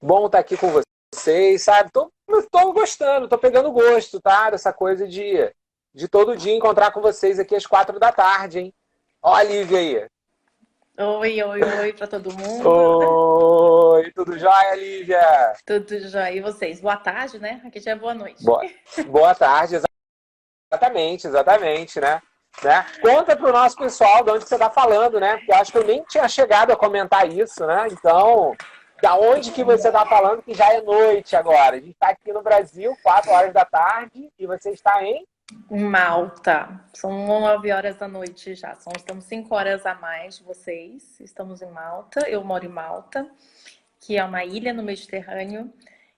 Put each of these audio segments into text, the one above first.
Bom estar aqui com vocês, sabe? Tô gostando, tô pegando gosto, tá? Dessa coisa de todo dia encontrar com vocês aqui às 4 da tarde, hein? Ó a Lívia aí. Oi, oi, oi para todo mundo. Oi, tudo jóia, Lívia? Tudo já. E vocês? Boa tarde, né? Aqui já é boa noite. Boa, boa tarde, exatamente, né? Conta pro nosso pessoal de onde que você tá falando, né? Porque eu acho que eu nem tinha chegado a comentar isso, né? Então, da onde que você tá falando que já é noite agora? A gente tá aqui no Brasil, 4 horas da tarde, e você está em Malta. São 9 horas da noite já. Estamos 5 horas a mais de vocês. Estamos em Malta. Eu moro em Malta, que é uma ilha no Mediterrâneo.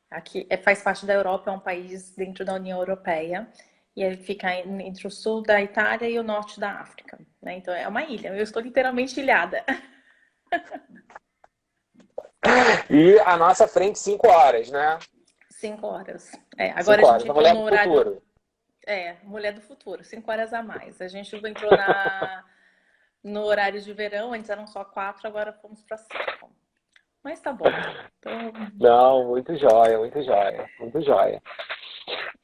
Aqui faz parte da Europa, é um país dentro da União Europeia. E ele fica entre o sul da Itália e o norte da África, né? Então é uma ilha. Eu estou literalmente ilhada. E a nossa frente 5 horas, né? 5 horas. Agora a 5 horas, gente a entrou mulher no do horário. futuro. Mulher do futuro, 5 horas a mais. A gente entrou no horário de verão, antes eram só 4, agora fomos para 5. Mas tá bom. Então, Não, muito jóia, muito jóia, muito jóia.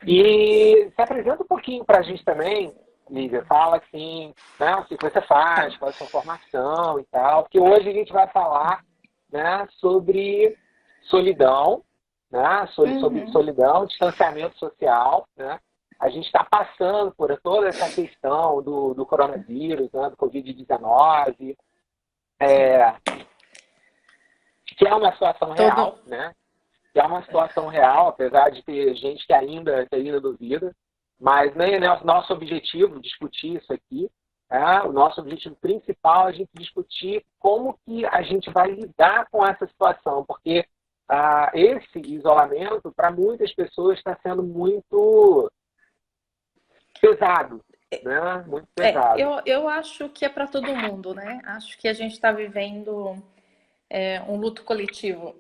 E se apresenta um pouquinho para a gente também, Lívia. Fala assim, né, o que você faz, tá. qual é a sua formação e tal. Porque hoje a gente vai falar, né, sobre solidão, né, sobre Uhum. solidão, distanciamento social, né? A gente está passando por toda essa questão do coronavírus, né, do Covid-19, Sim. que é uma situação Todo. real, né? Que é uma situação real, apesar de ter gente que ainda duvida, mas nem é nosso objetivo discutir isso aqui. O nosso objetivo principal é a gente discutir como que a gente vai lidar com essa situação, porque esse isolamento, para muitas pessoas, está sendo muito pesado, né? Muito pesado. Eu acho que é para todo mundo, né? Acho que a gente está vivendo um luto coletivo.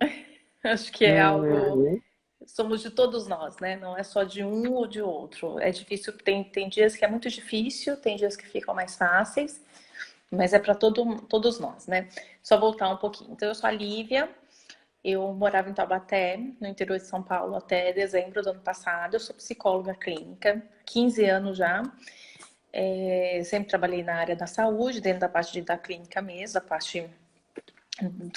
Acho que é algo. Uhum. Somos de todos nós, né? Não é só de um ou de outro. É difícil, tem dias que é muito difícil, tem dias que ficam mais fáceis, mas é para todos nós, né? Só voltar um pouquinho. Então, eu sou a Lívia, eu morava em Taubaté, no interior de São Paulo, até dezembro do ano passado. Eu sou psicóloga clínica, 15 anos já. Sempre trabalhei na área da saúde, dentro da parte da clínica mesmo, a parte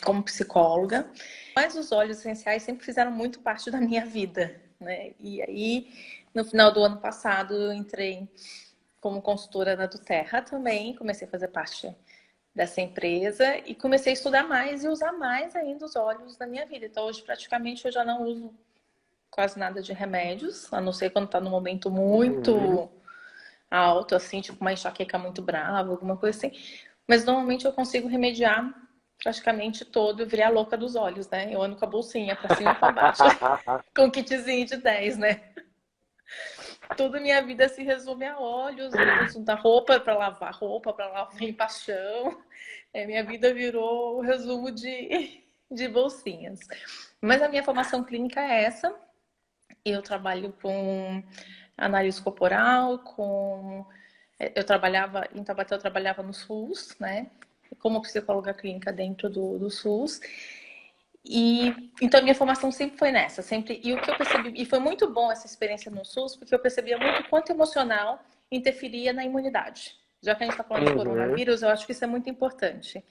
como psicóloga, mas os óleos essenciais sempre fizeram muito parte da minha vida, né? E aí, no final do ano passado, eu entrei como consultora da Terra também, comecei a fazer parte dessa empresa e comecei a estudar mais e usar mais ainda os óleos na minha vida. Então, hoje, praticamente, eu já não uso quase nada de remédios, a não ser quando está num momento Uhum. muito alto, assim, tipo uma enxaqueca muito brava, alguma coisa assim. Mas, normalmente, eu consigo remediar praticamente todo, eu virei a louca dos olhos, né? Eu ando com a bolsinha pra cima e pra baixo, com um kitzinho de 10, né? Toda minha vida se resume a óleos, eu uso da roupa pra lavar limpar chão. Minha vida virou o resumo de bolsinhas. Mas a minha formação clínica é essa. Eu trabalho com análise corporal, eu trabalhava em Taubaté, eu trabalhava no SUS, né? Como psicóloga clínica dentro do SUS. E então a minha formação sempre foi nessa, sempre. E o que eu percebi, e foi muito bom essa experiência no SUS, porque eu percebia muito quanto emocional interferia na imunidade. Já que a gente está falando de Uhum. coronavírus, eu acho que isso é muito importante.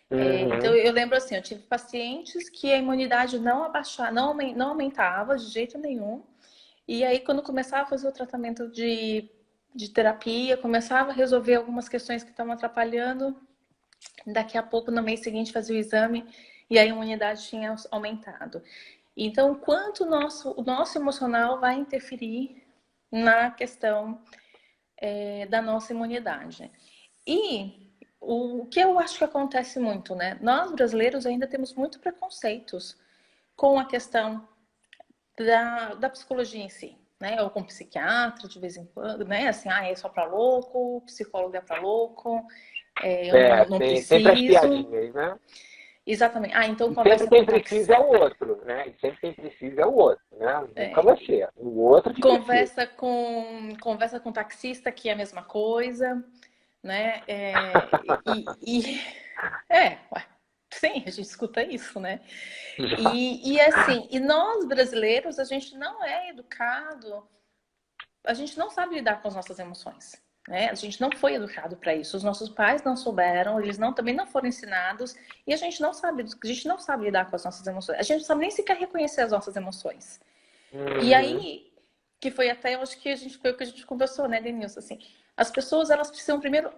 Então Uhum. eu lembro assim, eu tive pacientes que a imunidade não abaixava, não aumentava de jeito nenhum. E aí quando começava a fazer o tratamento de terapia, começava a resolver algumas questões que estavam atrapalhando, daqui a pouco, no mês seguinte, fazia o exame e a imunidade tinha aumentado. Então, quanto o nosso emocional vai interferir na questão da nossa imunidade. E o que eu acho que acontece muito, né? Nós, brasileiros, ainda temos muito preconceitos com a questão da psicologia em si, né? Ou com psiquiatra, de vez em quando, né? Assim, é só para louco, psicólogo é para louco, eu não Tem sempre as preciso. piadinhas, né? Exatamente. Então E sempre conversa com quem táxi, precisa é o outro, né? E sempre quem precisa é o outro, né? Nunca você. O outro que precisa. conversa com taxista, que é a mesma coisa, né? Ué, Sim, a gente escuta isso, né? E assim, e nós brasileiros, a gente não é educado, a gente não sabe lidar com as nossas emoções, né? A gente não foi educado para isso. Os nossos pais não souberam, eles não também não foram ensinados, e a gente não sabe lidar com as nossas emoções. A gente não sabe nem sequer reconhecer as nossas emoções. E aí, que foi até, eu acho que foi o que a gente conversou, né, Denilson, assim, as pessoas, elas precisam primeiro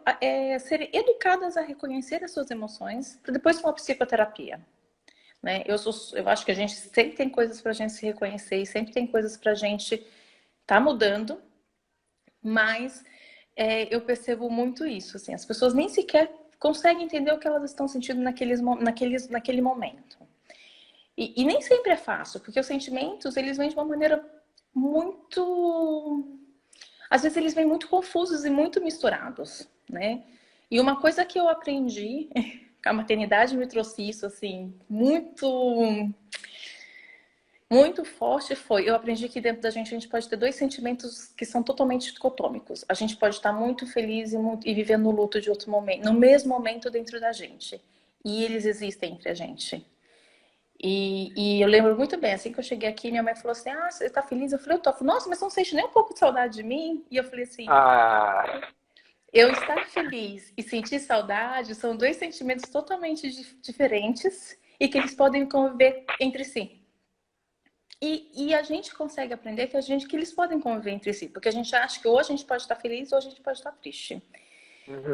serem educadas a reconhecer as suas emoções, para depois uma psicoterapia, né? Eu acho que a gente sempre tem coisas para a gente se reconhecer e sempre tem coisas para a gente tá mudando, mas eu percebo muito isso, assim, as pessoas nem sequer conseguem entender o que elas estão sentindo naquele momento. E nem sempre é fácil, porque os sentimentos, eles vêm de uma maneira muito... Às vezes eles vêm muito confusos e muito misturados, né? E uma coisa que eu aprendi, a maternidade me trouxe isso, assim, muito forte foi, eu aprendi que dentro da gente a gente pode ter dois sentimentos que são totalmente dicotômicos. A gente pode estar muito feliz e viver no luto de outro momento, no mesmo momento dentro da gente. E eles existem entre a gente. E eu lembro muito bem, assim que eu cheguei aqui, minha mãe falou assim, ah, você tá feliz? Eu falei, eu tô. Nossa, mas você não sente nem um pouco de saudade de mim? E eu falei assim, eu estar feliz e sentir saudade são dois sentimentos totalmente diferentes e que eles podem conviver entre si. E a gente consegue aprender que eles podem conviver entre si, porque a gente acha que ou a gente pode estar feliz ou a gente pode estar triste.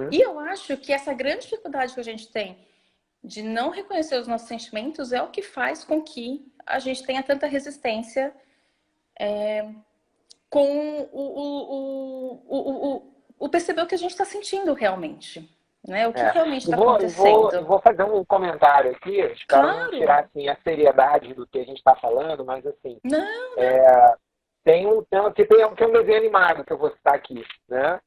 E eu acho que essa grande dificuldade que a gente tem de não reconhecer os nossos sentimentos é o que faz com que a gente tenha tanta resistência com o perceber o que a gente está sentindo realmente. Né? O que realmente está acontecendo. Eu vou fazer um comentário aqui, espero não tirar assim, a seriedade do que a gente está falando, mas assim, tem um desenho animado que eu vou citar aqui, né?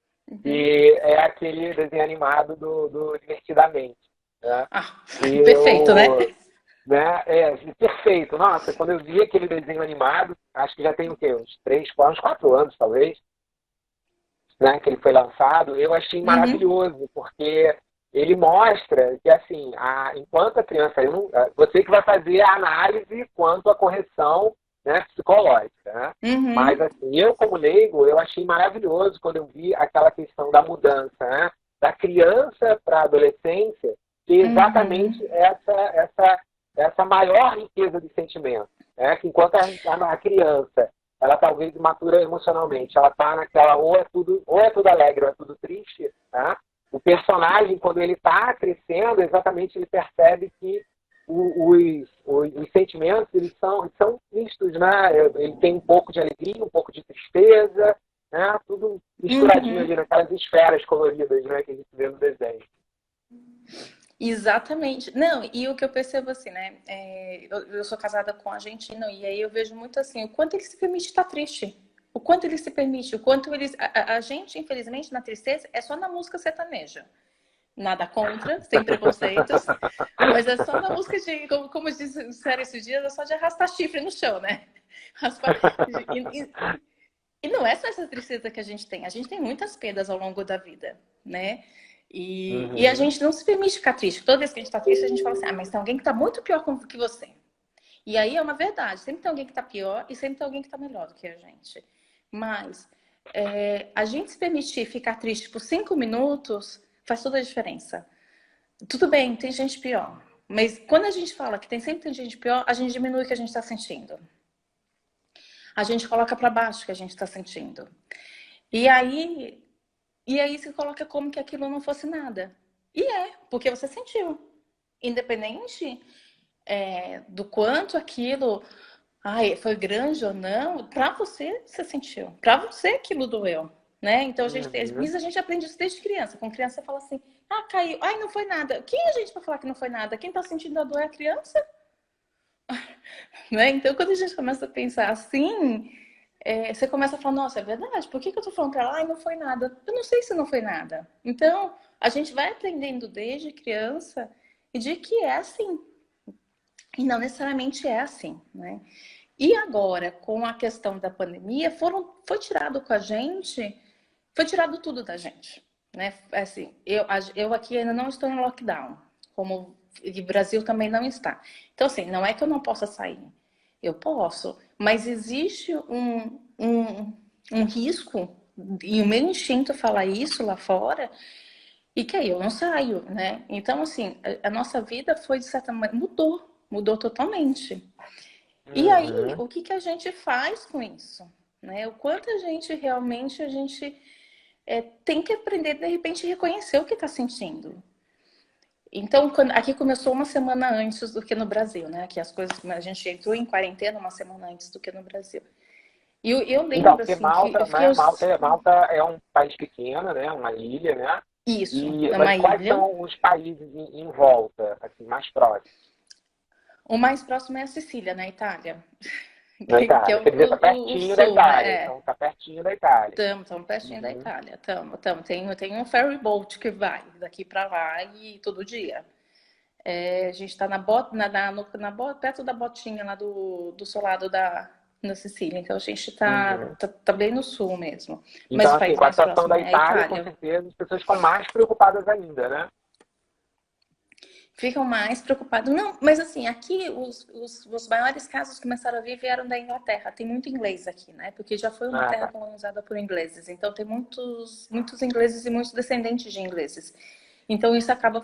E é aquele desenho animado do Divertidamente. Né? Perfeito, né? Perfeito. Nossa, quando eu vi aquele desenho animado, acho que já tem o quê? Uns 4 anos, talvez, né, que ele foi lançado, eu achei maravilhoso, porque ele mostra que, assim, enquanto a criança... você que vai fazer a análise quanto à correção, né, psicológica, né? Mas, assim, eu como leigo, eu achei maravilhoso quando eu vi aquela questão da mudança, né? Da criança para a adolescência, ter exatamente essa maior riqueza de sentimento, né? Que enquanto a criança, ela talvez imatura emocionalmente, ela está naquela ou é tudo alegre ou é tudo triste, tá? O personagem, quando ele está crescendo, exatamente ele percebe que os sentimentos, eles são mistos, né? Ele tem um pouco de alegria, um pouco de tristeza, né? Tudo misturadinho ali naquelas esferas coloridas, né? Que a gente vê no desenho. Exatamente. Não, e o que eu percebo assim, né? Eu sou casada com um argentino e aí eu vejo muito assim, o quanto ele se permite estar triste. O quanto ele se permite, o quanto eles... A gente, infelizmente, na tristeza é só na música sertaneja. Nada contra, sem preconceitos. Mas é só na música de... Como disseram esses dias, é só de arrastar chifre no chão, né? E não é só essa tristeza que a gente tem. A gente tem muitas perdas ao longo da vida, né? E a gente não se permite ficar triste. Toda vez que a gente está triste, a gente fala assim, mas tem alguém que está muito pior que você. E aí é uma verdade. Sempre tem alguém que está pior e sempre tem alguém que está melhor do que a gente. Mas a gente se permitir ficar triste por 5 minutos faz toda a diferença. Tudo bem, tem gente pior. Mas quando a gente fala que sempre tem gente pior, a gente diminui o que a gente está sentindo. A gente coloca para baixo o que a gente está sentindo. E aí você coloca como que aquilo não fosse nada. E porque você sentiu. Independente do quanto aquilo foi grande ou não, para você sentiu. Para você aquilo doeu. Né? Então, às vezes a gente aprende isso desde criança. Com criança você fala assim, caiu. Ai, não foi nada. Quem é a gente para falar que não foi nada? Quem está sentindo a dor é a criança? Né? Então, quando a gente começa a pensar assim... você começa a falar, nossa, é verdade, por que eu tô falando pra ela, não foi nada? Eu não sei se não foi nada. Então, a gente vai aprendendo desde criança e de que é assim. E não necessariamente é assim, né? E agora, com a questão da pandemia, foi tirado com a gente, foi tirado tudo da gente, né? Assim, eu aqui ainda não estou em lockdown, como E o Brasil também não está. Então, assim, não é que eu não possa sair. Eu posso, mas existe um risco, e o meu instinto fala isso lá fora, e que aí eu não saio, né? Então, assim, a nossa vida foi, de certa maneira, mudou totalmente. E aí, Uhum. o que a gente faz com isso? Né? O quanto a gente realmente tem que aprender, de repente, reconhecer o que está sentindo. Então, aqui começou uma semana antes do que no Brasil, né? Aqui as coisas, a gente entrou em quarentena uma semana antes do que no Brasil. E eu Então, lembro, porque assim, que Malta, eu fiquei... né? Malta é um país pequeno, né? Uma ilha, né? Isso, é uma Mas quais ilha. são os países em volta, assim, mais próximos? O mais próximo é a Sicília, na Itália. Na Que é Itália. Quer dizer, está o pertinho da sul, Itália. né? Então, está pertinho da Itália. Estamos pertinho da Uhum. Itália. Tem um ferry boat que vai daqui para lá e todo dia. A gente está perto da botinha lá do solado na Sicília. Então a gente Uhum. tá bem no sul mesmo. Mas Então, o assim, país com a mais situação próximo da é a Itália, com Itália. certeza as pessoas ficam mais preocupadas ainda, né? Ficam mais preocupados. Não, mas assim, aqui os maiores casos começaram a vir vieram da Inglaterra. Tem muito inglês aqui, né? Porque já foi uma Ah, terra tá. colonizada por ingleses. Então tem muitos ingleses e muitos descendentes de ingleses. Então isso acaba.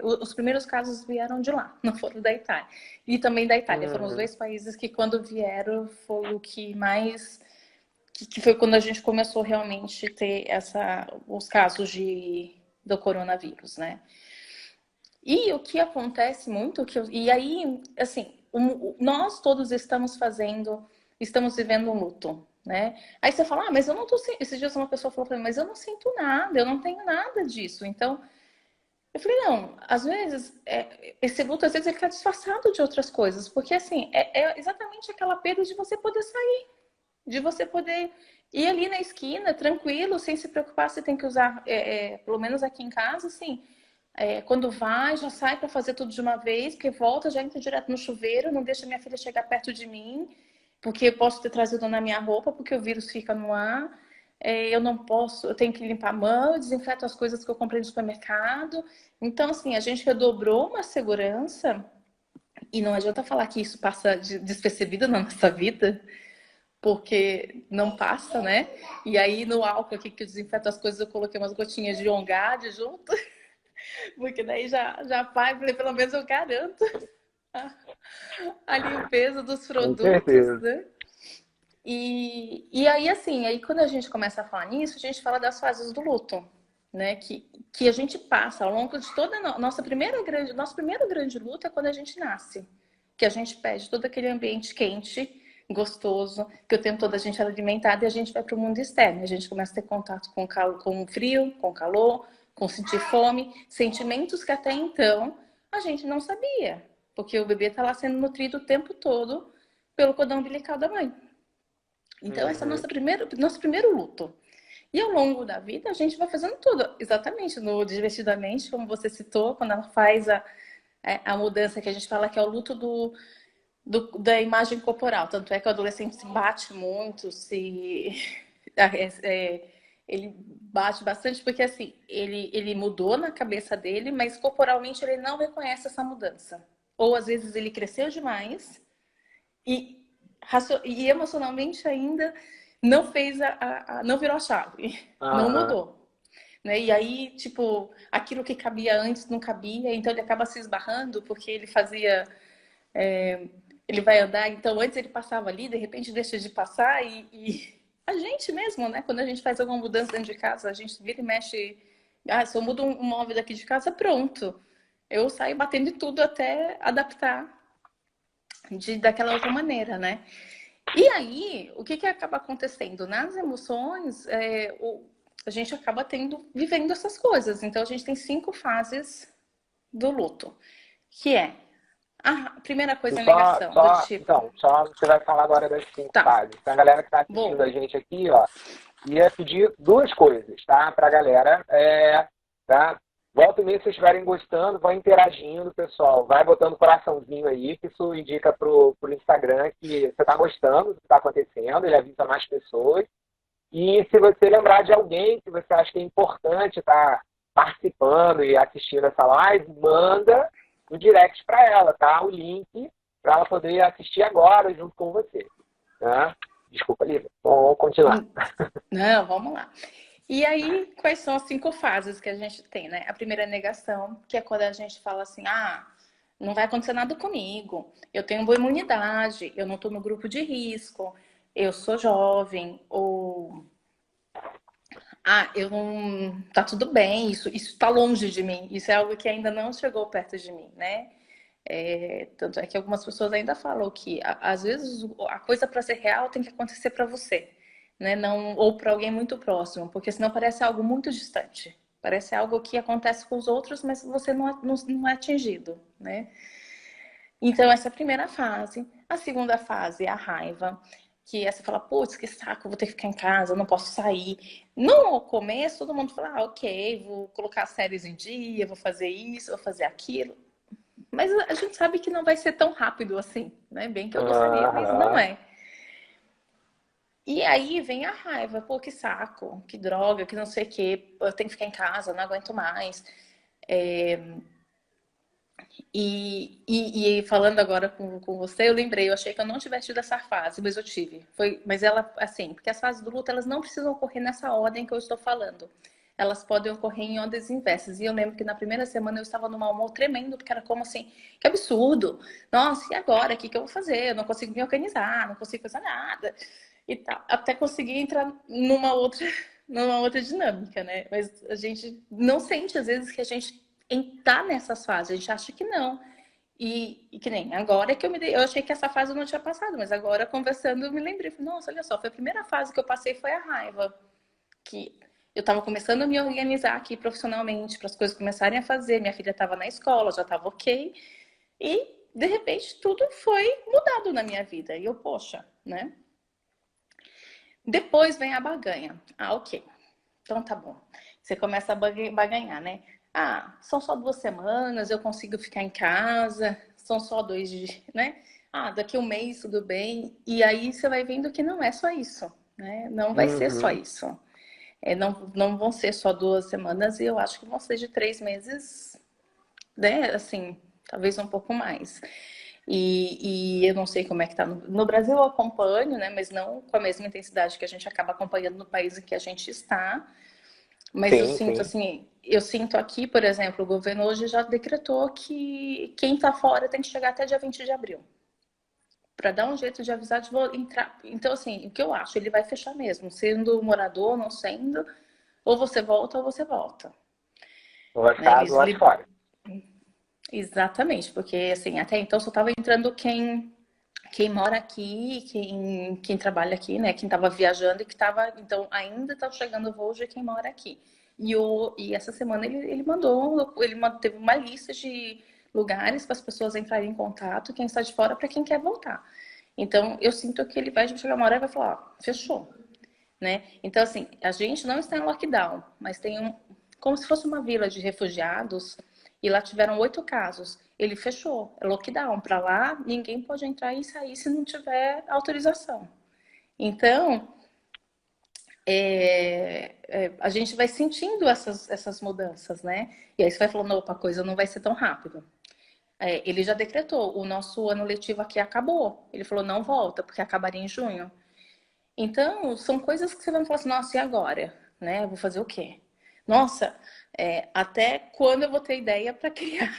Os primeiros casos vieram de lá, não foram da Itália. E também da Itália. Foram os Uhum. dois países que, quando vieram, foi o que mais. Que foi quando a gente começou realmente a ter os casos do coronavírus, né? E o que acontece muito, e aí, assim, nós todos estamos vivendo um luto, né? Aí você fala, mas eu não tô sentindo. Esses dias uma pessoa falou pra mim, mas eu não sinto nada, eu não tenho nada disso. Então, eu falei, não, às vezes, esse luto, às vezes, ele tá disfarçado de outras coisas, porque, assim, é exatamente aquela perda de você poder sair, de você poder ir ali na esquina, tranquilo, sem se preocupar se tem que usar, pelo menos aqui em casa, assim. Quando vai, já sai para fazer tudo de uma vez, porque volta, já entra direto no chuveiro, não deixa minha filha chegar perto de mim, porque eu posso ter trazido na minha roupa, porque o vírus fica no ar. Eu não posso, eu tenho que limpar a mão, eu desinfeto as coisas que eu comprei no supermercado. Então, assim, a gente redobrou uma segurança, e não adianta falar que isso passa despercebido na nossa vida, porque não passa, né? E aí no álcool aqui que eu desinfeto as coisas, eu coloquei umas gotinhas de On Guard junto. Porque daí já vai, pelo menos eu garanto a limpeza dos Com produtos, certeza. né? E aí, assim, aí quando a gente começa a falar nisso, a gente fala das fases do luto, né? Que a gente passa ao longo de toda a nosso primeiro grande luto é quando a gente nasce. Que a gente perde todo aquele ambiente quente, gostoso, que o tempo todo a gente era alimentado e a gente vai para o mundo externo. A gente começa a ter contato com o frio, com o calor, com sentir fome, sentimentos que até então a gente não sabia, porque o bebê está lá sendo nutrido o tempo todo pelo cordão umbilical da mãe. Então, esse é o Uhum. nosso primeiro luto. E ao longo da vida, a gente vai fazendo tudo. Exatamente, no Divertidamente, como você citou, quando ela faz a mudança que a gente fala que é o luto da imagem corporal. Tanto é que o adolescente se bate muito, ele bate bastante, porque assim, ele mudou na cabeça dele, mas corporalmente ele não reconhece essa mudança. Ou às vezes ele cresceu demais e, e emocionalmente ainda não fez não virou a chave, não Aham. mudou. Né? E aí, tipo, aquilo que cabia antes não cabia, então ele acaba se esbarrando porque ele fazia. Ele vai andar, então antes ele passava ali, de repente deixa de passar e a gente mesmo, né? Quando a gente faz alguma mudança dentro de casa, a gente vira e mexe. Se eu mudo um móvel daqui de casa, pronto. Eu saio batendo em tudo até adaptar daquela outra maneira, né? E aí, o que acaba acontecendo? Nas emoções, a gente acaba vivendo essas coisas. Então, a gente tem 5 fases do luto, que é a primeira E coisa é a negação, do tipo, só você vai falar agora das 5 tá, fases. Então, a galera que está assistindo vou, a gente aqui, ó, ia pedir 2 coisas, tá? Para a galera, tá? Volta e meia, se vocês estiverem gostando, vão interagindo, pessoal. Vai botando coraçãozinho aí, que isso indica pro Instagram que você está gostando do que está acontecendo, ele avisa mais pessoas. E se você lembrar de alguém que você acha que é importante estar participando e assistindo essa live, manda, no direct para ela, tá? O link para ela poder assistir agora junto com você. Né? Desculpa, Lívia. Vamos continuar. Não, vamos lá. E aí, quais são as 5 fases que a gente tem, né? A primeira é a negação, que é quando a gente fala assim, não vai acontecer nada comigo, eu tenho boa imunidade, eu não estou no grupo de risco, eu sou jovem, ou eu não, tá tudo bem, isso está longe de mim, isso é algo que ainda não chegou perto de mim, né? Tanto é que algumas pessoas ainda falam que às vezes a coisa para ser real tem que acontecer para você, né? Não, ou para alguém muito próximo, porque senão parece algo muito distante. Parece algo que acontece com os outros, mas você não é atingido, né? Então, essa é a primeira fase. A segunda fase é a raiva, que é você fala, putz, que saco, vou ter que ficar em casa, não posso sair. No começo, todo mundo fala, ok, vou colocar as séries em dia, vou fazer isso, vou fazer aquilo. Mas a gente sabe que não vai ser tão rápido assim, né? Bem que eu gostaria, mas não é. E aí vem a raiva, pô, que saco, que droga, que não sei o quê, eu tenho que ficar em casa, não aguento mais. E falando agora com você, eu lembrei, eu achei que eu não tivesse tido essa fase, mas eu tive. Mas ela, assim, porque as fases do luto, elas não precisam ocorrer nessa ordem que eu estou falando. Elas podem ocorrer em ordens inversas. E eu lembro que na primeira semana eu estava num mau humor tremendo, porque era como assim, que absurdo. Nossa, e agora? O que eu vou fazer? Eu não consigo me organizar, não consigo fazer nada. E tal. Até conseguir entrar numa outra dinâmica, né? Mas a gente não sente, às vezes, que a gente tá nessas fases. A gente acha que não. E que nem agora que eu achei que essa fase eu não tinha passado, mas agora conversando eu me lembrei. Nossa, olha só, foi a primeira fase que eu passei foi a raiva. Que eu estava começando a me organizar aqui profissionalmente para as coisas começarem a fazer. Minha filha estava na escola, já estava ok. E, de repente, tudo foi mudado na minha vida. E eu, poxa, né? Depois vem a barganha. Ok. Então tá bom. Você começa a barganhar, né? São só 2 semanas, eu consigo ficar em casa. São só 2 dias, né? Daqui um mês, tudo bem. E aí você vai vendo que não é só isso, né? Não vai ser só isso. Não vão ser só 2 semanas e eu acho que vão ser de 3 meses, né? Assim, talvez um pouco mais. E eu não sei como é que tá. No Brasil eu acompanho, né? Mas não com a mesma intensidade que a gente acaba acompanhando no país em que a gente está. Mas eu sinto assim, eu sinto aqui, por exemplo, o governo hoje já decretou que quem está fora tem que chegar até dia 20 de abril. Para dar um jeito de avisar de entrar. Então, assim, o que eu acho? Ele vai fechar mesmo, sendo morador, não sendo, ou você volta ou você volta. Ou vai ficar do lado de fora. Exatamente, porque assim, até então só estava entrando quem mora aqui, quem trabalha aqui, né? Quem estava viajando e que estava. Então, ainda está chegando o voo de quem mora aqui. E essa semana ele teve uma lista de lugares para as pessoas entrarem em contato, quem está de fora, para quem quer voltar. Então, eu sinto que ele vai chegar uma hora e vai falar, fechou, né? Então, assim, a gente não está em lockdown, mas tem como se fosse uma vila de refugiados, e lá tiveram 8 casos. Ele fechou, é lockdown. Para lá, ninguém pode entrar e sair se não tiver autorização. Então, a gente vai sentindo essas mudanças, né? E aí você vai falando, opa, a coisa não vai ser tão rápido. Ele já decretou, o nosso ano letivo aqui acabou. Ele falou, não volta, porque acabaria em junho. Então, são coisas que você vai falar assim, nossa, e agora? Né? Eu vou fazer o quê? Nossa, até quando eu vou ter ideia para criar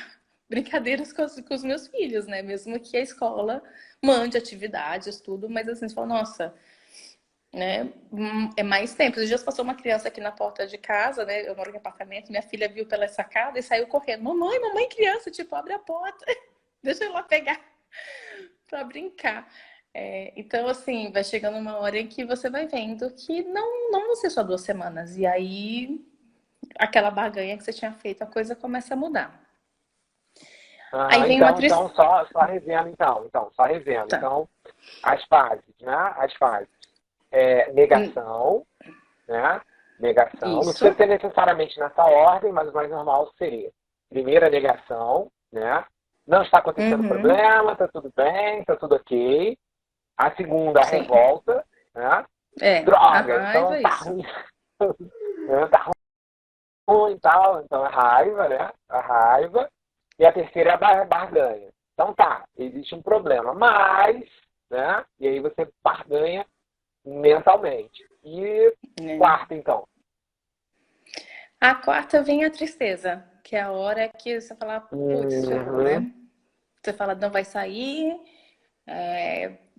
brincadeiras com os meus filhos, né? Mesmo que a escola mande atividades, tudo, mas assim, você fala, nossa, né? É mais tempo. Esses dias passou uma criança aqui na porta de casa, né? Eu moro em apartamento, minha filha viu pela sacada e saiu correndo. Mamãe, criança, tipo, abre a porta, deixa eu lá pegar para brincar. Então, assim, vai chegando uma hora em que você vai vendo que não vão ser só 2 semanas. E aí, aquela barganha que você tinha feito, a coisa começa a mudar. Aí vem então, só revendo, então. Tá. Então, as fases, né? As fases. Negação, né? Negação. Isso. Não precisa ser necessariamente nessa ordem, mas o mais normal seria. Primeira, negação, né? Não está acontecendo problema, tá tudo bem, tá tudo ok. A segunda, a revolta, né? Droga, então tá ruim. Tá ruim e tal, então a raiva, né? A raiva. e a terceira é a barganha. Então tá, existe um problema, mas, né? E aí você barganha mentalmente. E quarta, então? A quarta vem a tristeza, que é a hora que você fala, putz, ferrou, né? Você fala, não vai sair.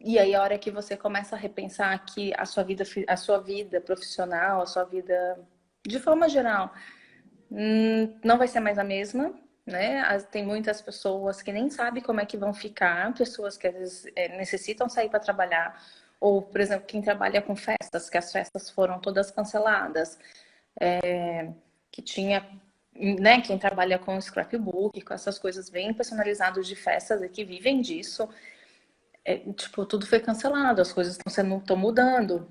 E aí a hora que você começa a repensar que a sua vida profissional, a sua vida de forma geral, não vai ser mais a mesma, né? Tem muitas pessoas que nem sabem como é que vão ficar, pessoas que às vezes necessitam sair para trabalhar, ou, por exemplo, quem trabalha com festas, que as festas foram todas canceladas, que tinha, né, quem trabalha com scrapbook, com essas coisas bem personalizadas de festas e que vivem disso, tipo, tudo foi cancelado, as coisas estão mudando.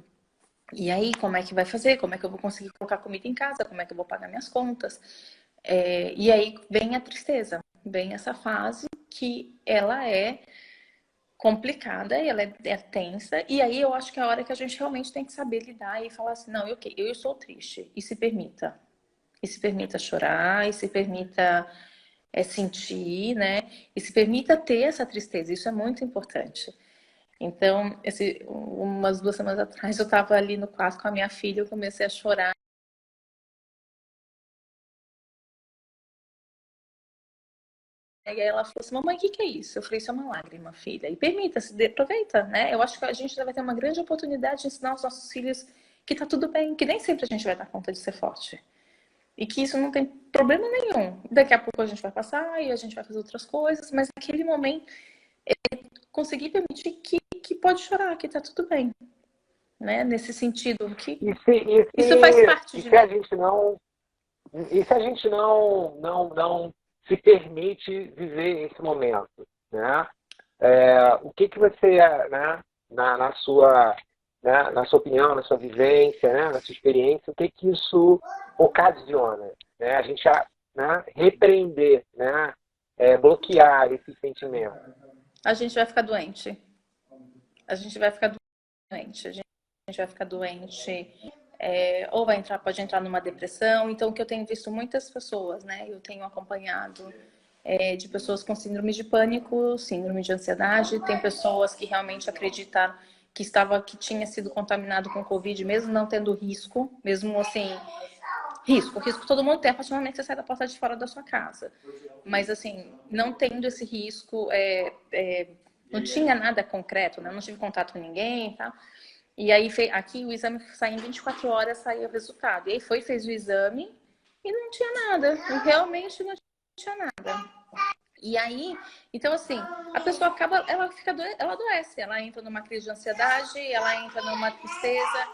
E aí, como é que vai fazer? Como é que eu vou conseguir colocar comida em casa? Como é que eu vou pagar minhas contas? E aí vem a tristeza, vem essa fase que ela é complicada, ela é tensa, e aí eu acho que é a hora que a gente realmente tem que saber lidar e falar assim, não, ok, eu estou triste, e se permita. E se permita chorar, e se permita sentir, né? E se permita ter essa tristeza, isso é muito importante. Então, umas 2 semanas atrás, eu estava ali no quarto com a minha filha, eu comecei a chorar. E aí ela falou assim, mamãe, o que é isso? Eu falei, isso é uma lágrima, filha. E permita-se, aproveita, né? Eu acho que a gente vai ter uma grande oportunidade de ensinar aos nossos filhos que tá tudo bem, que nem sempre a gente vai dar conta de ser forte. E que isso não tem problema nenhum. Daqui a pouco a gente vai passar e a gente vai fazer outras coisas, mas naquele momento conseguir permitir que pode chorar, que tá tudo bem. Né? Nesse sentido, que isso faz parte de se a gente não E se a gente não se permite viver esse momento, né? O que você, né, na sua opinião, na sua vivência, né, na sua experiência, o que isso ocasiona? Né? A gente, né, repreender, né, bloquear esse sentimento. A gente vai ficar doente. A gente vai ficar doente. A gente vai ficar doente. Ou pode entrar numa depressão. Então, o que eu tenho visto muitas pessoas, né? Eu tenho acompanhado de pessoas com síndrome de pânico, síndrome de ansiedade. Tem pessoas que realmente acreditam que tinha sido contaminado com Covid, mesmo não tendo risco, mesmo assim, risco todo mundo tem a partir do momento que você sai da porta de fora da sua casa. Mas assim, não tendo esse risco, não tinha nada concreto, né? Não tive contato com ninguém, tá? E aí, aqui o exame sai em 24 horas, saiu o resultado. E aí fez o exame e não tinha nada. E realmente não tinha nada. E aí, então assim, a pessoa ela adoece. Ela entra numa crise de ansiedade, ela entra numa tristeza,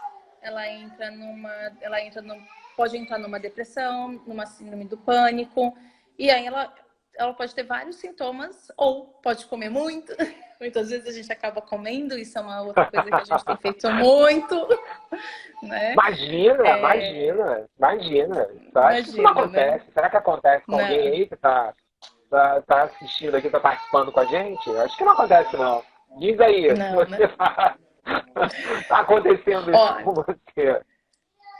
pode entrar numa depressão, numa síndrome do pânico. E aí ela pode ter vários sintomas, ou pode comer muito. Muitas vezes a gente acaba comendo, isso é uma outra coisa que a gente tem feito muito, né? Imagina. Acho que isso não acontece. Né? Será que acontece com alguém aí que tá assistindo aqui, tá participando com a gente? Acho que não acontece, não. Diz aí, não, se você tá acontecendo isso com você.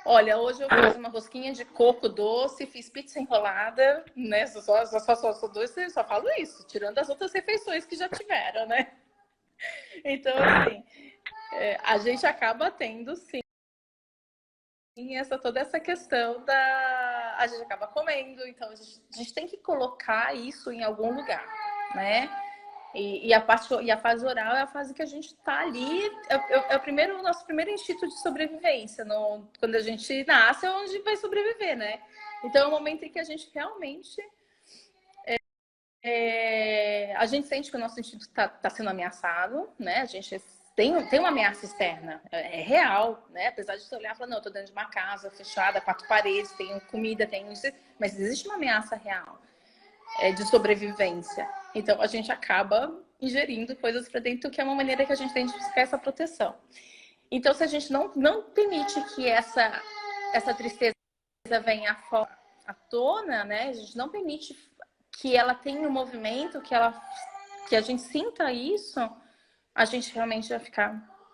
Olha, hoje eu fiz uma rosquinha de coco doce, fiz pizza enrolada, né? Só falo isso, tirando as outras refeições que já tiveram, né? Então, assim, a gente acaba tendo, sim, toda essa questão a gente acaba comendo, então a gente tem que colocar isso em algum lugar, né? E a fase oral é a fase que a gente está ali, o nosso primeiro instinto de sobrevivência. Quando a gente nasce é onde vai sobreviver, né? Então é o momento em que a gente realmente a gente sente que o nosso instinto está sendo ameaçado, né? A gente tem uma ameaça externa, é real, né? Apesar de você olhar e falar, não, eu tô dentro de uma casa fechada, 4 paredes, tenho comida, tenho isso, mas existe uma ameaça real de sobrevivência. Então a gente acaba ingerindo coisas para dentro, que é uma maneira que a gente tem de buscar essa proteção. Então, se a gente não permite que essa tristeza venha à tona, né? A gente não permite que ela tenha um movimento, que a gente sinta isso, a gente realmente a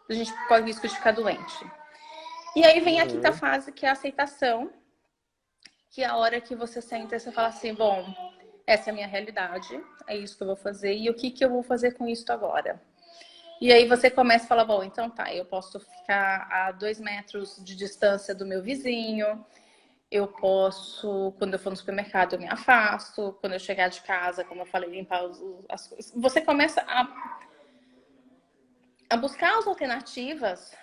gente corre o risco de ficar doente. E aí vem a quinta fase, que é a aceitação, que é a hora que você senta e você fala assim, bom, essa é a minha realidade, é isso que eu vou fazer, e o que eu vou fazer com isso agora? E aí você começa a falar, bom, então tá, eu posso ficar a 2 metros de distância do meu vizinho, eu posso, quando eu for no supermercado, eu me afasto, quando eu chegar de casa, como eu falei, limpar as coisas. Você começa a buscar as alternativas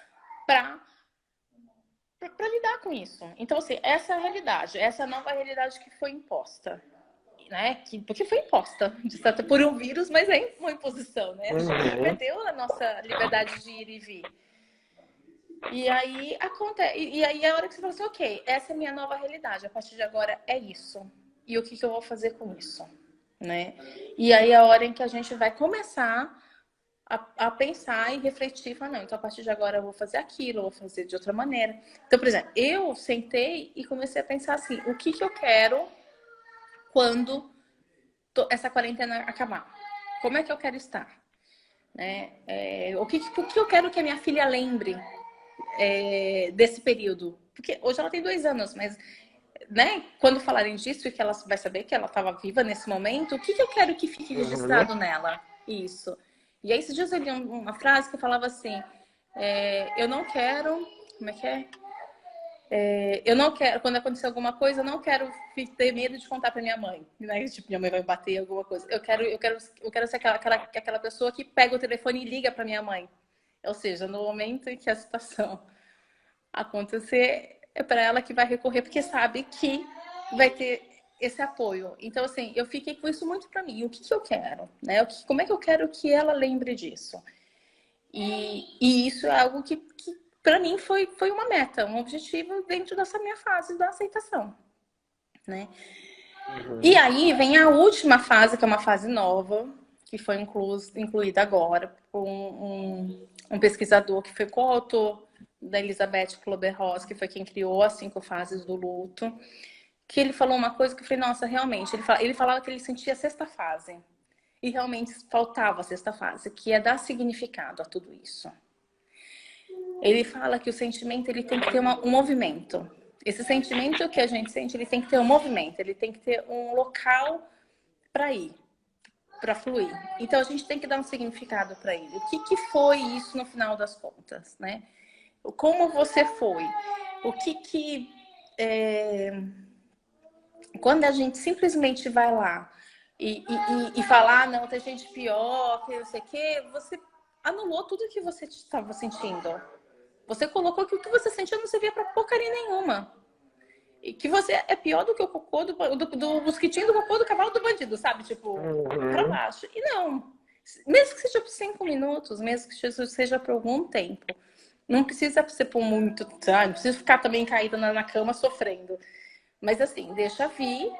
para lidar com isso. Então, assim, essa é a realidade, essa é a nova realidade que foi imposta. Né? Porque foi imposta, de certo, por um vírus, mas é uma imposição, né? A gente perdeu a nossa liberdade de ir e vir. E aí acontece, e aí é a hora que você fala assim, ok, essa é a minha nova realidade, a partir de agora é isso. E o que eu vou fazer com isso? Né? E aí é a hora em que a gente vai começar a pensar e refletir, falar, não, então a partir de agora eu vou fazer aquilo, eu vou fazer de outra maneira. Então, por exemplo, eu sentei e comecei a pensar assim, o que eu quero quando essa quarentena acabar? Como é que eu quero estar? Né? O que eu quero que a minha filha lembre desse período? Porque hoje ela tem 2 anos, mas né, quando falarem disso e que ela vai saber que ela estava viva nesse momento, o que eu quero que fique registrado nela? Isso. E aí esses dias eu li uma frase que falava assim, eu não quero... Como é que é? Eu não quero, quando acontecer alguma coisa, eu não quero ter medo de contar pra minha mãe. Né? Tipo, minha mãe vai bater alguma coisa. Eu quero ser aquela pessoa que pega o telefone e liga pra minha mãe. Ou seja, no momento em que a situação acontecer, é para ela que vai recorrer, porque sabe que vai ter esse apoio. Então, assim, eu fiquei com isso muito pra mim. O que eu quero? Né? Como é que eu quero que ela lembre disso? E isso é algo que para mim foi uma meta, um objetivo dentro dessa minha fase da aceitação, né? E aí vem a última fase, que é uma fase nova, que foi incluída agora por um pesquisador que foi coautor da Elizabeth Kübler-Ross, que foi quem criou as 5 fases do luto, que ele falou uma coisa que eu falei, nossa, realmente, ele falava que ele sentia a 6ª fase, e realmente faltava a 6ª fase, que é dar significado a tudo isso. Ele fala que o sentimento ele tem que ter um movimento. Esse sentimento que a gente sente, ele tem que ter um movimento, ele tem que ter um local para ir, para fluir. Então a gente tem que dar um significado para ele. O que foi isso no final das contas, né? Como você foi? O que quando a gente simplesmente vai lá e falar, não, tem gente pior, que não sei o quê, você anulou tudo que você estava sentindo. Você colocou que o que você sentia não servia pra porcaria nenhuma. E que você é pior do que o cocô do mosquitinho do cocô do cavalo do bandido, sabe? Tipo, pra baixo. E não. Mesmo que seja por 5 minutos, mesmo que seja por algum tempo. Não precisa ser por muito, sabe? Não precisa ficar também caída na cama sofrendo. Mas assim, deixa vir.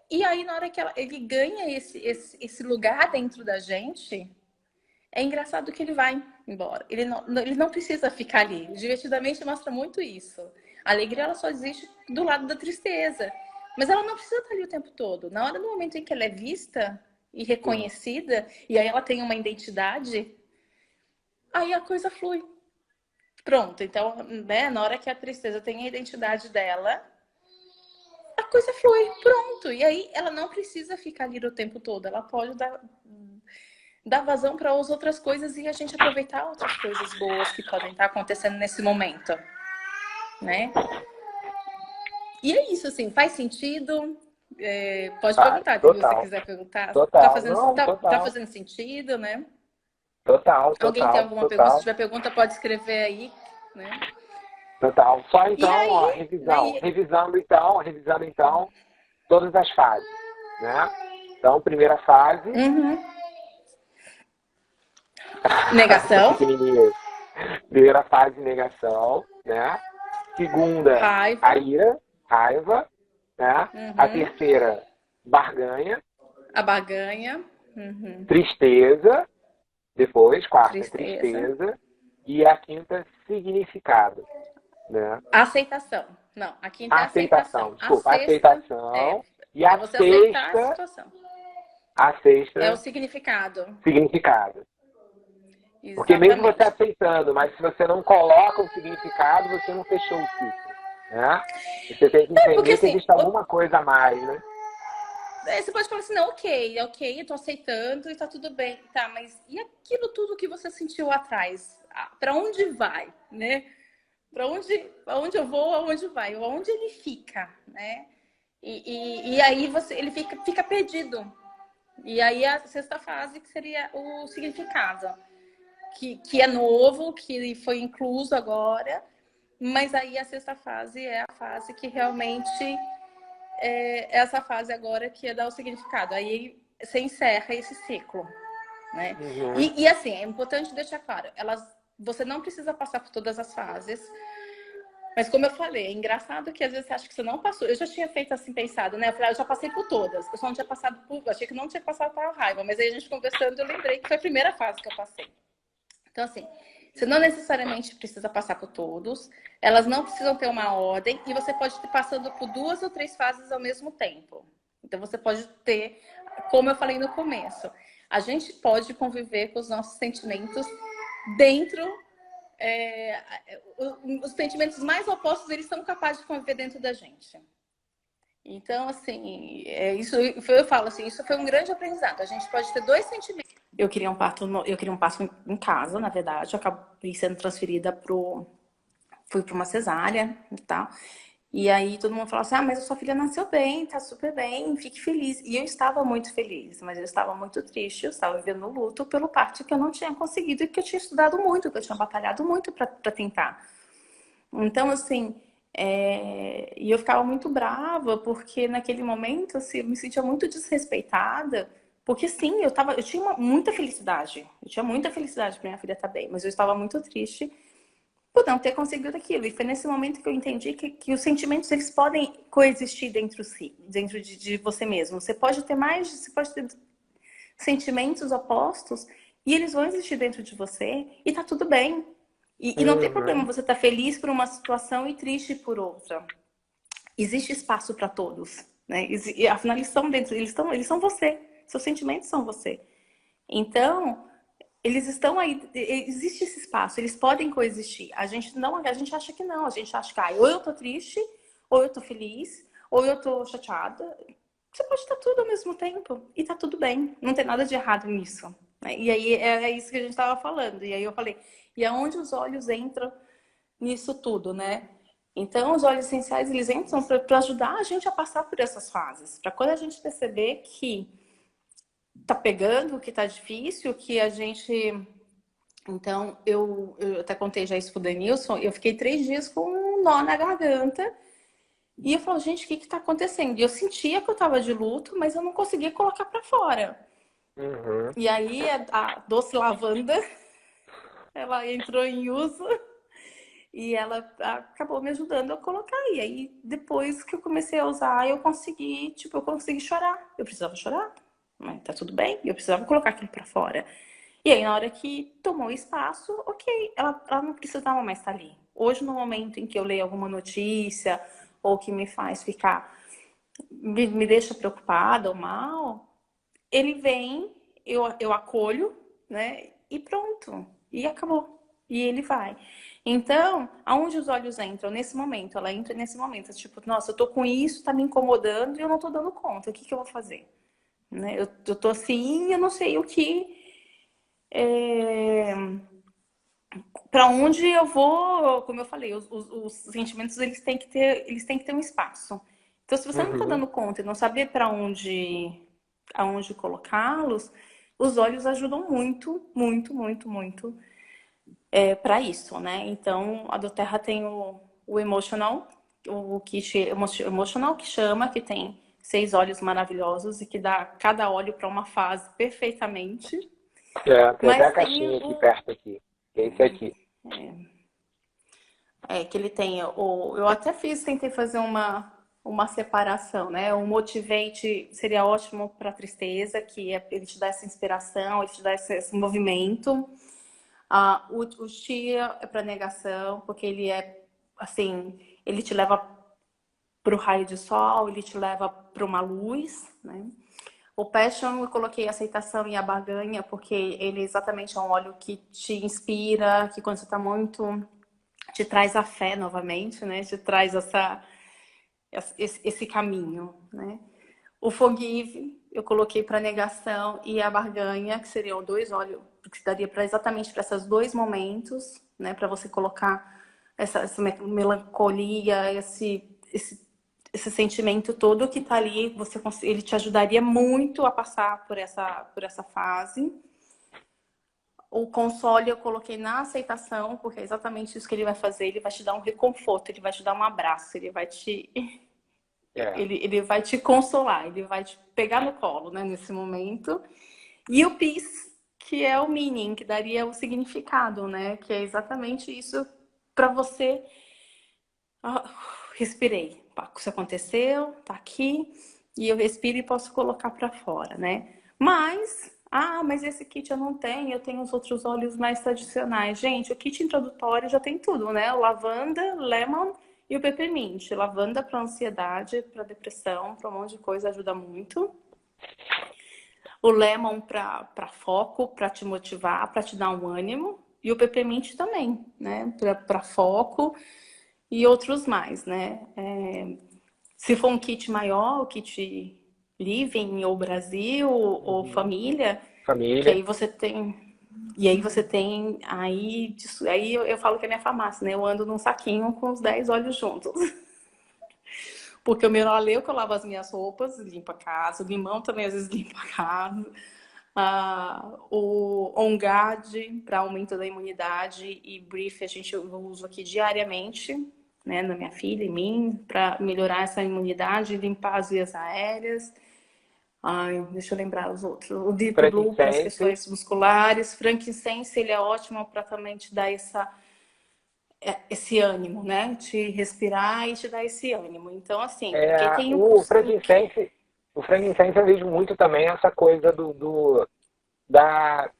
E aí, na hora que ele ganha esse lugar dentro da gente, é engraçado que ele vai embora. Ele não precisa ficar ali. Divertidamente mostra muito isso. A alegria ela só existe do lado da tristeza. Mas ela não precisa estar ali o tempo todo. Na hora do momento em que ela é vista e reconhecida, e aí ela tem uma identidade, aí a coisa flui. Pronto. Então, né, na hora que a tristeza tem a identidade dela, a coisa flui. Pronto. E aí ela não precisa ficar ali o tempo todo. Ela pode dar vazão para as outras coisas e a gente aproveitar outras coisas boas que podem estar acontecendo nesse momento, né? E é isso, assim, faz sentido? Pode perguntar, se você quiser perguntar. Total. Tá fazendo sentido, né? Total. Alguém tem alguma pergunta? Se tiver pergunta, pode escrever aí, né? Total. Só então, aí, ó, revisando então todas as fases, né? Então, primeira fase. Negação. Primeira fase, negação, né? Segunda, raiva, né? A terceira, barganha. A barganha. Tristeza. Depois, quarta, tristeza. E a quinta, significado. Né? Aceitação. Não, a quinta é aceitação. Desculpa, aceitação. E a você aceitar a situação. A sexta é o significado. Significado. Exatamente. Porque mesmo você aceitando, mas se você não coloca o significado, você não fechou o ciclo. Né? Você tem que entender que existe alguma coisa a mais, né? você pode falar assim, não, ok, eu tô aceitando e tá tudo bem. Tá, mas e aquilo tudo que você sentiu atrás? Para onde vai, né? Para onde eu vou, aonde vai? Aonde ele fica, né? E aí ele fica perdido. E aí a sexta fase, que seria o significado, que é novo, que foi incluso agora, mas aí a sexta fase é a fase que realmente essa fase agora que é dar o significado. Aí você encerra esse ciclo, né? Uhum. E assim, é importante deixar claro, você não precisa passar por todas as fases, mas como eu falei, é engraçado que às vezes você acha que você não passou. Eu já tinha feito assim, pensado, né? Eu falei, eu já passei por todas. Eu só não tinha passado por... Eu achei que não tinha passado por raiva, mas aí a gente conversando, eu lembrei que foi a primeira fase que eu passei. Então, assim, você não necessariamente precisa passar por todos, elas não precisam ter uma ordem, e você pode estar passando por 2 ou 3 fases ao mesmo tempo. Então, você pode ter, como eu falei no começo, a gente pode conviver com os nossos sentimentos dentro. Os sentimentos mais opostos, eles são capazes de conviver dentro da gente. Então, assim, isso eu falo assim, isso foi um grande aprendizado. A gente pode ter 2 sentimentos. Eu queria um parto em casa, na verdade. Eu acabei sendo transferida fui para uma cesárea e tal. E aí todo mundo falou assim, mas a sua filha nasceu bem, tá super bem, fique feliz. E eu estava muito feliz, mas eu estava muito triste, eu estava vivendo luto pelo parto que eu não tinha conseguido e que eu tinha estudado muito, que eu tinha batalhado muito para tentar. Então, assim, e eu ficava muito brava, porque naquele momento, assim, eu me sentia muito desrespeitada, porque sim, eu tinha muita felicidade. Eu tinha muita felicidade para minha filha estar bem, mas eu estava muito triste por não ter conseguido aquilo. E foi nesse momento que eu entendi que os sentimentos, eles podem coexistir dentro de você mesmo. Você pode ter sentimentos opostos e eles vão existir dentro de você e tá tudo bem. E não tem problema você estar feliz por uma situação e triste por outra. Existe espaço para todos, né? E afinal eles estão dentro, eles são você. Seus sentimentos são você. Então, eles estão aí, existe esse espaço, eles podem coexistir. A gente acha que não, a gente acha que ou eu tô triste, ou eu tô feliz, ou eu tô chateada. Você pode estar tudo ao mesmo tempo e tá tudo bem, não tem nada de errado nisso. E aí é isso que a gente estava falando. E aí eu falei, e aonde os olhos entram nisso tudo, né? Então, os óleos essenciais, eles entram para ajudar a gente a passar por essas fases, para quando a gente perceber que tá pegando, que tá difícil, que a gente... Então, eu até contei já isso pro Denilson, eu fiquei 3 dias com um nó na garganta, e eu falo, gente, o que tá acontecendo? E eu sentia que eu tava de luto, mas eu não conseguia colocar para fora. Uhum. E aí, a doce lavanda, ela entrou em uso, e ela acabou me ajudando a colocar. E aí, depois que eu comecei a usar, eu consegui chorar. Eu precisava chorar, mas tá tudo bem. Eu precisava colocar aquilo pra fora. E aí, na hora que tomou espaço, ok, ela não precisava mais estar ali. Hoje, no momento em que eu leio alguma notícia, ou que me faz me deixa preocupada ou mal, ele vem, eu acolho, né? E pronto. E acabou. E ele vai. Então, aonde os olhos entram? Nesse momento, ela entra nesse momento. Tipo, nossa, eu tô com isso, tá me incomodando e eu não tô dando conta. O que eu vou fazer? Né? Eu tô assim, eu não sei o que... Para onde eu vou, como eu falei, os sentimentos, eles têm que ter um espaço. Então, se você não tá Uhum. dando conta e não saber aonde colocá-los, os olhos ajudam muito, muito, muito, muito para isso, né? Então, a do Terra tem o emotional, emotional que chama, que tem 6 olhos maravilhosos e que dá cada olho para uma fase perfeitamente. Tem até Mas a tem caixinha aqui perto aqui. Que é esse aqui. que ele tem eu até tentei fazer uma separação, né? O Motivate seria ótimo para tristeza, ele te dá essa inspiração, ele te dá esse movimento. O Chia é para negação, porque ele é assim, ele te leva para o raio de sol, ele te leva para uma luz, né? O Passion eu coloquei aceitação e a barganha, porque ele exatamente é um óleo que te inspira, que quando você está muito... te traz a fé novamente, né? Te traz esse caminho, né? O Forgive, eu coloquei para negação, e a barganha, que seriam 2 óleos, que daria para exatamente para esses 2 momentos, né? Para você colocar essa melancolia, esse sentimento todo que tá ali, ele te ajudaria muito a passar por essa fase. O console eu coloquei na aceitação, porque é exatamente isso que ele vai fazer. Ele vai te dar um reconforto, ele vai te dar um abraço, ele vai te ele vai te consolar, ele vai te pegar no colo, né, nesse momento. E o peace, que é o meaning, que daria o significado, né, que é exatamente isso para você. Respirei, isso aconteceu, tá aqui, e eu respiro e posso colocar para fora, né? Mas esse kit eu não tenho, eu tenho os outros óleos mais tradicionais. Gente, o kit introdutório já tem tudo, né? O lavanda, lemon e o peppermint. Lavanda para ansiedade, para depressão, para um monte de coisa, ajuda muito. O lemon para foco, para te motivar, para te dar um ânimo. E o peppermint também, né? Para foco e outros mais, né? Se for um kit maior, o kit Living ou Brasil ou Família, que aí você tem... E aí você tem... Aí eu falo que é minha farmácia, né? Eu ando num saquinho com os 10 óleos juntos. Porque o Mineraleu, que eu lavo as minhas roupas, limpa a casa. O limão também às vezes limpa a casa. O On Guard para aumento da imunidade e Brief eu uso aqui diariamente, né, na minha filha e mim, para melhorar essa imunidade e limpar as vias aéreas. Deixa eu lembrar os outros. O Deep Blue para as questões musculares. Frankincense, ele é ótimo para também te dar esse ânimo, né? Te respirar e te dar esse ânimo. Então, assim, quem tem o frankincense eu vejo muito também essa coisa da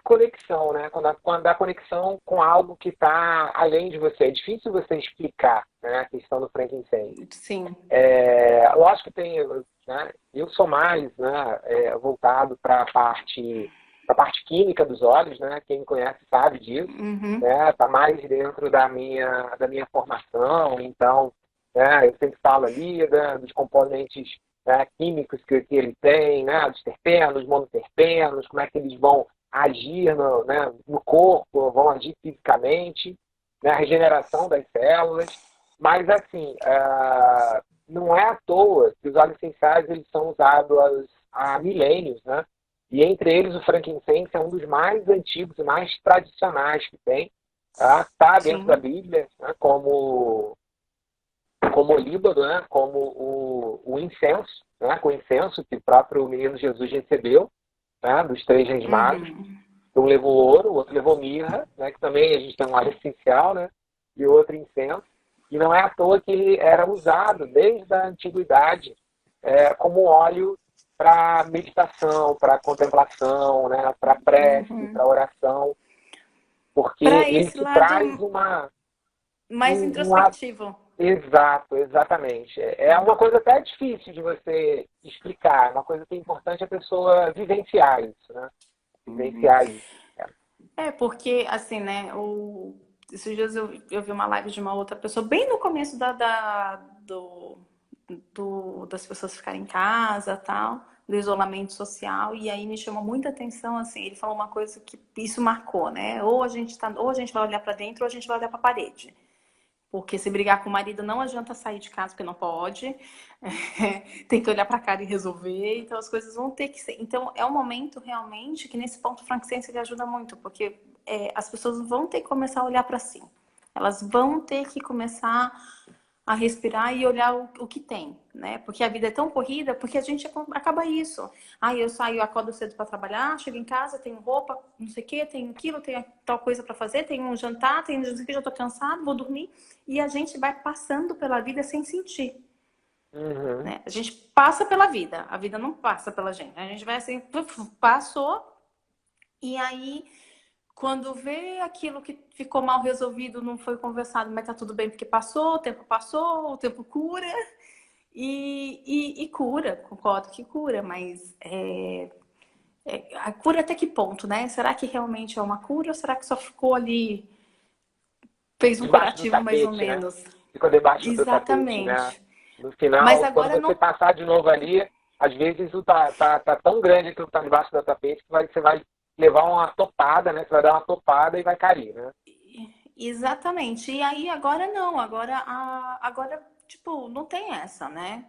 conexão, né? Quando dá conexão com algo que está além de você. É difícil você explicar, né, a questão do frankincense. Sim. Lógico que tem, né, eu sou mais, né, voltado para a parte química dos óleos, né? Quem me conhece sabe disso. Né? Tá mais dentro da minha formação. Então, né, eu sempre falo ali dos componentes, né, químicos que ele tem, né, dos terpenos, monoterpenos, como é que eles vão agir no corpo, vão agir fisicamente, né, a regeneração das células. Mas, assim, não é à toa que os óleos essenciais eles são usados há milênios, né? E entre eles o frankincense é um dos mais antigos e mais tradicionais que tem. Tá dentro da Bíblia, né, como o líbano, né, como o incenso, né, o incenso que o próprio menino Jesus recebeu, né, dos 3 reis magos. Um levou ouro, o outro levou mirra, né, que também a gente tem um óleo essencial, né, e outro incenso. E não é à toa que ele era usado desde a antiguidade como óleo para meditação, para contemplação, né, para prece, para oração, porque ele te traz mais introspectivo. Exato, exatamente. É uma coisa até difícil de você explicar, uma coisa que é importante a pessoa vivenciar isso, né? Vivenciar isso. Porque, assim, né, esses dias eu vi uma live de uma outra pessoa, bem no começo das pessoas ficarem em casa, tal, do isolamento social, e aí me chamou muita atenção, assim, ele falou uma coisa que isso marcou, né? Ou a gente vai olhar para dentro ou a gente vai olhar para a parede. Porque se brigar com o marido não adianta sair de casa porque não pode. Tem que olhar para a cara e resolver. Então as coisas vão ter que ser. Então é um momento realmente que nesse ponto o frankincense ele ajuda muito, porque as pessoas vão ter que começar a olhar para si. Elas vão ter que começar a respirar e olhar o que tem, né? Porque a vida é tão corrida, porque a gente acaba isso. Eu acordo cedo para trabalhar, chego em casa, tenho roupa, não sei o quê, tenho aquilo, tenho tal coisa para fazer, tenho um jantar, tenho não sei o que, já tô cansado, vou dormir. E a gente vai passando pela vida sem sentir. Né? A gente passa pela vida, a vida não passa pela gente. A gente vai assim, passou, e aí... Quando vê aquilo que ficou mal resolvido, não foi conversado, mas tá tudo bem porque passou, o tempo cura e cura, concordo que cura, mas a cura até que ponto, né? Será que realmente é uma cura ou será que só ficou ali, fez um curativo mais ou menos? Ficou debaixo Exatamente. do tapete, né? No Mas final, quando agora você não. passar de novo ali, às vezes isso tá tão grande aquilo que tá debaixo da tapete que você vai levar uma topada, né? Você vai dar uma topada e vai cair, né? Exatamente. E aí agora não, agora tipo, não tem essa, né?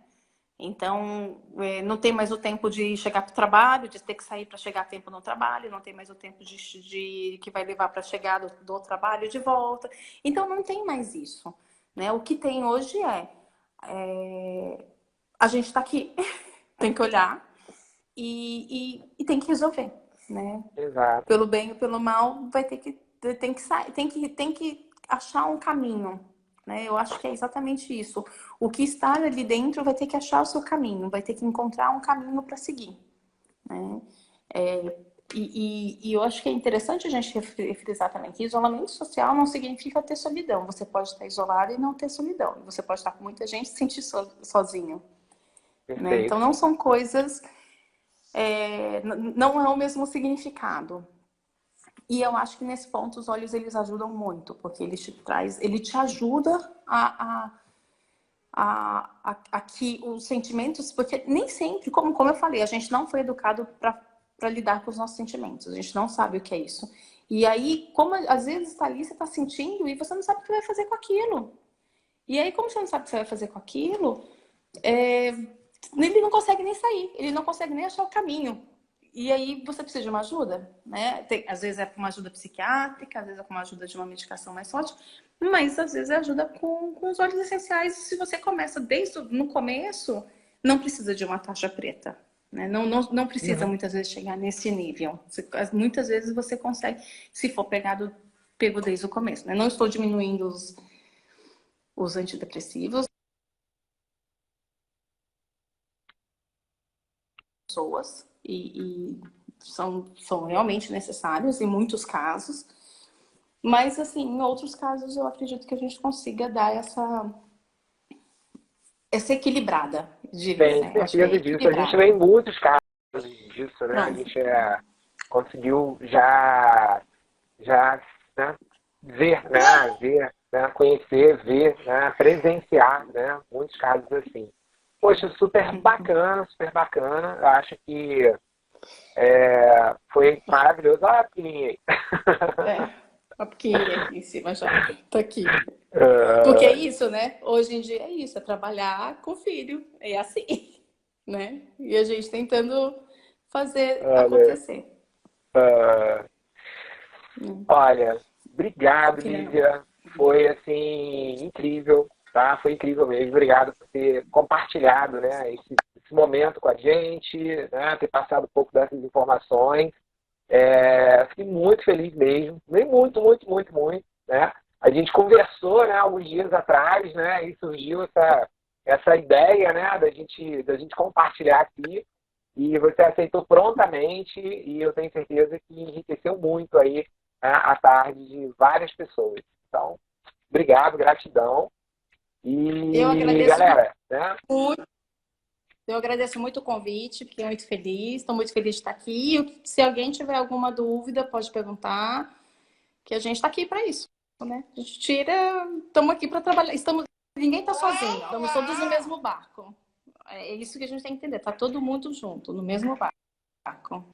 Então, não tem mais o tempo de chegar para o trabalho, de ter que sair para chegar a tempo no trabalho, não tem mais o tempo de que vai levar para chegar do trabalho de volta. Então, não tem mais isso, né? O que tem hoje a gente está aqui, tem que olhar e tem que resolver, né? Exato. Pelo bem ou pelo mal, tem que sair, tem que achar um caminho, né? Eu acho que é exatamente isso. O que está ali dentro vai ter que achar o seu caminho, vai ter que encontrar um caminho para seguir, né? E eu acho que é interessante a gente frisar também que isolamento social não significa ter solidão. Você pode estar isolado e não ter solidão. Você pode estar com muita gente e se sentir sozinho, né? Então Perfeito. não são coisas, não é o mesmo significado. E eu acho que nesse ponto os olhos eles ajudam muito, porque ele te ajuda a que os sentimentos, porque nem sempre, como eu falei, a gente não foi educado para lidar com os nossos sentimentos, a gente não sabe o que é isso. E aí, como às vezes está ali, você está sentindo e você não sabe o que vai fazer com aquilo. E aí, como você não sabe o que você vai fazer com aquilo, ele não consegue nem sair, ele não consegue nem achar o caminho. E aí você precisa de uma ajuda, né? Às vezes é uma ajuda psiquiátrica, às vezes é com uma ajuda de uma medicação mais forte, mas às vezes é ajuda com os óleos essenciais. E se você começa desde no começo, não precisa de uma taxa preta, né? Não precisa Uhum. muitas vezes chegar nesse nível. Muitas vezes você consegue, se for pego desde o começo, né? Não estou diminuindo os antidepressivos, pessoas e são realmente necessários em muitos casos, mas assim, em outros casos eu acredito que a gente consiga dar essa equilibrada, diria, Tenho né? Eu acho que é certeza disso. A gente vê equilibrado. em muitos casos disso, né? A Pronto. gente conseguiu já né, ver, né, conhecer, ver, né, presenciar, né, muitos casos assim. Poxa, super bacana, super bacana. Eu acho que foi maravilhoso. Olha a pequenininha aí. Uma pequenininha aqui em cima já, tá aqui. Porque é Ah, isso, né? Hoje em dia é isso, é trabalhar com filho, é assim, né? E a gente tentando fazer olha, acontecer. ah, Né? olha, obrigado, Que não. Lívia. Foi assim incrível, tá? Foi incrível mesmo. Obrigado por ter compartilhado, né, esse momento com a gente, né, ter passado um pouco dessas informações. Fiquei muito feliz mesmo, nem muito, muito, muito, muito, né? A gente conversou, né, alguns dias atrás, né, e surgiu essa ideia, né, da gente compartilhar aqui, e você aceitou prontamente, e eu tenho certeza que enriqueceu muito aí, né, a tarde de várias pessoas. Então, obrigado, gratidão, Eu e agradeço galera, né, muito. Eu agradeço muito o convite, fiquei muito feliz, estou muito feliz de estar aqui. Se alguém tiver alguma dúvida, pode perguntar, que a gente está aqui para isso, né? A gente estamos aqui para trabalhar, ninguém está sozinho, estamos todos no mesmo barco. É isso que a gente tem que entender, tá todo mundo junto, no mesmo barco.